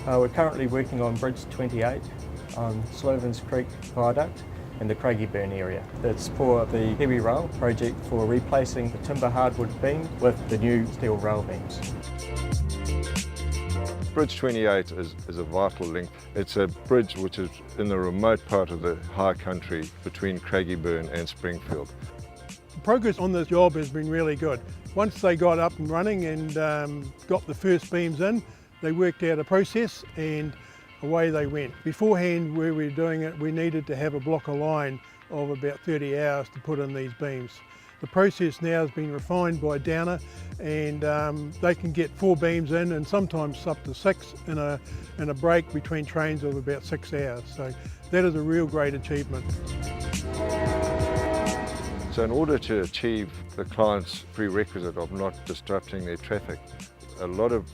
We're currently working on Bridge 28 on Slovens Creek Viaduct in the Craigieburn area. It's for the KiwiRail project for replacing the timber hardwood beam with the new steel rail beams. Bridge 28 is a vital link. It's a bridge which is in the remote part of the high country between Craigieburn and Springfield. The progress on this job has been really good. Once they got up and running and got the first beams in, they worked out a process and away they went. Beforehand, where we were doing it, we needed to have a block of line of about 30 hours to put in these beams. The process now has been refined by Downer, and they can get 4 beams in and sometimes up to 6 in a break between trains of about 6 hours. So that is a real great achievement. So in order to achieve the client's prerequisite of not disrupting their traffic, a lot of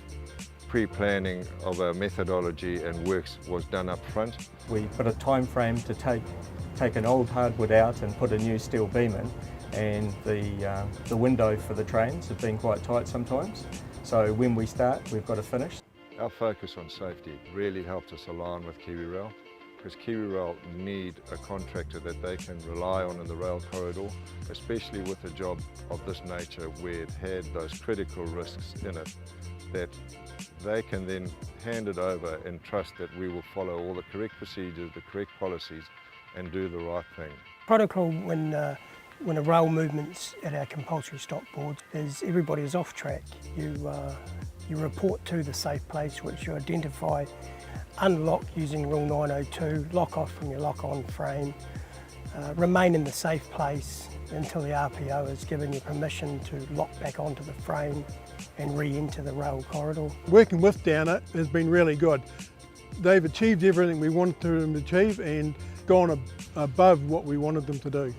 pre-planning of our methodology and works was done up front. We put a time frame to take an old hardwood out and put a new steel beam in, and the window for the trains has been quite tight sometimes. So when we start, we've got to finish. Our focus on safety really helped us align with KiwiRail, because KiwiRail need a contractor that they can rely on in the rail corridor, especially with a job of this nature where it had those critical risks in it, that they can then hand it over and trust that we will follow all the correct procedures, the correct policies, and do the right thing. Protocol when a rail movement's at our compulsory stop board is everybody is off track. You report to the safe place which you identify, unlock using rule 902, lock off from your lock on frame, remain in the safe place until the RPO has given you permission to lock back onto the frame and re-enter the rail corridor. Working with Downer has been really good. They've achieved everything we wanted them to achieve and gone above what we wanted them to do.